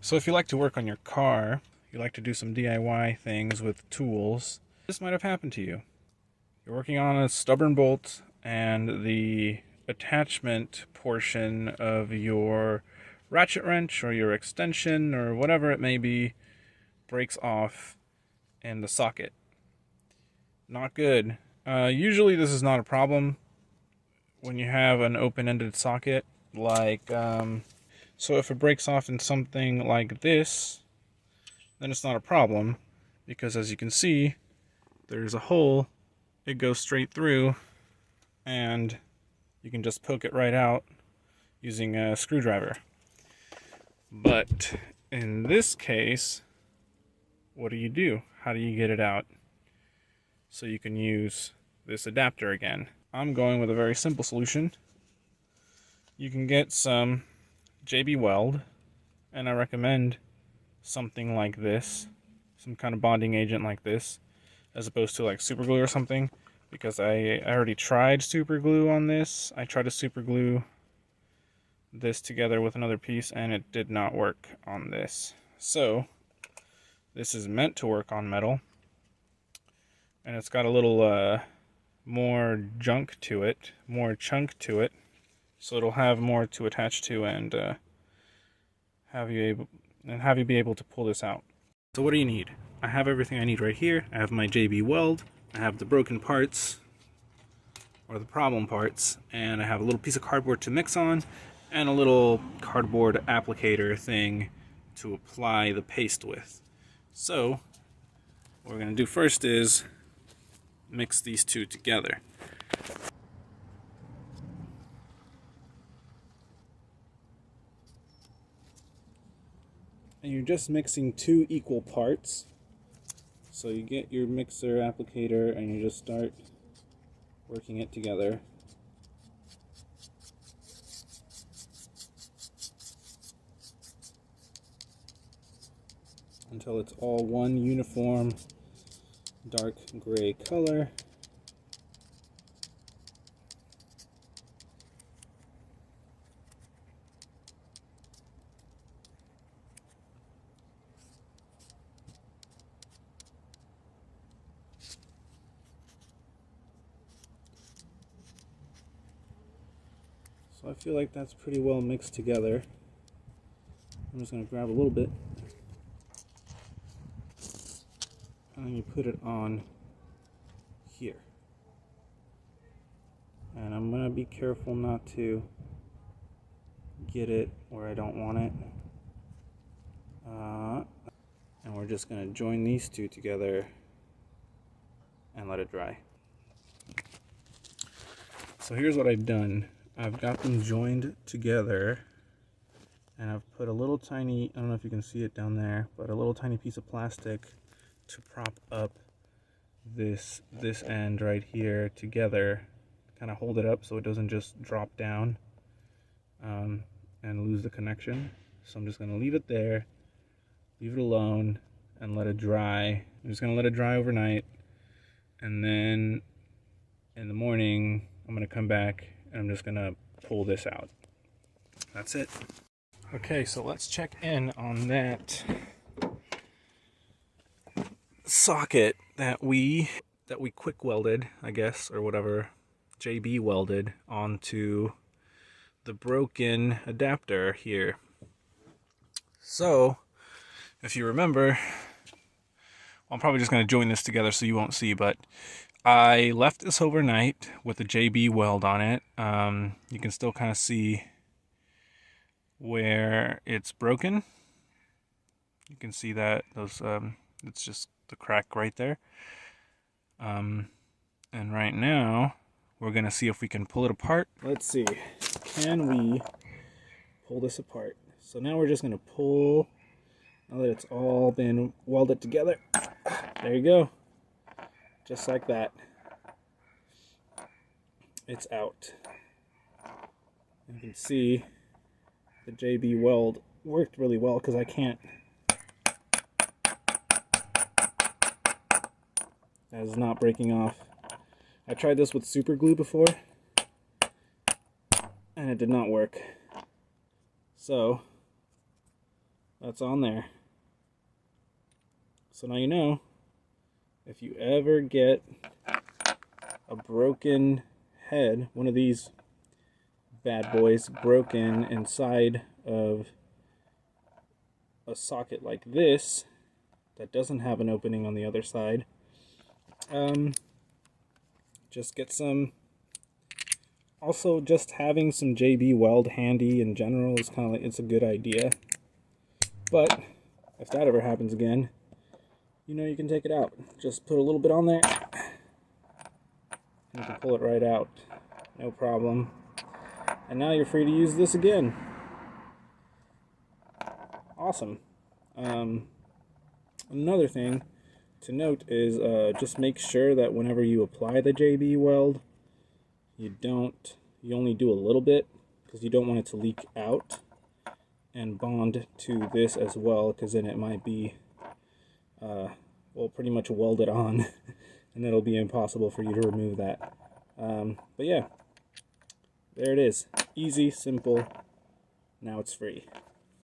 So if you like to work on your car, you like to do some DIY things with tools, this might have happened to you. You're working on a stubborn bolt and the attachment portion of your ratchet wrench or your extension or whatever it may be breaks off in the socket. Not good. Usually this is not a problem when you have an open-ended socket, like so if it breaks off in something like this, then it's not a problem, because as you can see, there's a hole, it goes straight through, and you can just poke it right out using a screwdriver. But in this case, what do? How do you get it out? So you can use this adapter again. I'm going with a very simple solution. You can get some JB Weld, and I recommend something like this, some kind of bonding agent like this, as opposed to like super glue or something, because I already tried super glue on this. I tried to super glue this together with another piece and it did not work on this. So this is meant to work on metal, and it's got a little more junk to it, more chunk to it, so it'll have more to attach to and have you be able to pull this out. So what do you need? I have everything I need right here. I have my JB Weld, I have the broken parts, or the problem parts, and I have a little piece of cardboard to mix on, and a little cardboard applicator thing to apply the paste with. So what we're going to do first is mix these two together. And you're just mixing two equal parts. So you get your mixer applicator and you just start working it together. Until it's all one uniform dark gray color. So I feel like that's pretty well mixed together. I'm just going to grab a little bit, and then you put it on here. And I'm going to be careful not to get it where I don't want it. And we're just going to join these two together and let it dry. So here's what I've done. I've got them joined together, and I've put a little tiny, I don't know if you can see it down there, but a little tiny piece of plastic to prop up this end right here together, kind of hold it up so it doesn't just drop down and lose the connection. So I'm just going to leave it there, leave it alone, and let it dry. I'm just going to let it dry overnight, and then in the morning I'm going to come back and I'm just going to pull this out. That's it. Okay, so let's check in on that socket that we quick welded, I guess, or whatever, JB welded onto the broken adapter here. So if you remember, I'm probably just going to join this together so you won't see, but I left this overnight with the JB weld on it. You can still kind of see where it's broken. You can see that those it's just the crack right there. And right now we're gonna see if we can pull it apart. Let's see, can we pull this apart? So now we're just gonna pull, now that it's all been welded together. There you go, just like that. It's out. You can see the JB Weld worked really well because I can't, that is not breaking off. I tried this with super glue before and it did not work. So that's on there. So now you know, if you ever get a broken head, one of these bad boys broken inside of a socket like this that doesn't have an opening on the other side, just get some. Also, just having some JB Weld handy in general is kind of like, it's a good idea. But if that ever happens again, you know you can take it out. Just put a little bit on there, and you can pull it right out, no problem. And now you're free to use this again. Awesome. Another thing to note is just make sure that whenever you apply the JB Weld, you only do a little bit, because you don't want it to leak out and bond to this as well, because then it might be well, pretty much welded on and it'll be impossible for you to remove that. But yeah, there it is. Easy, simple. Now it's free.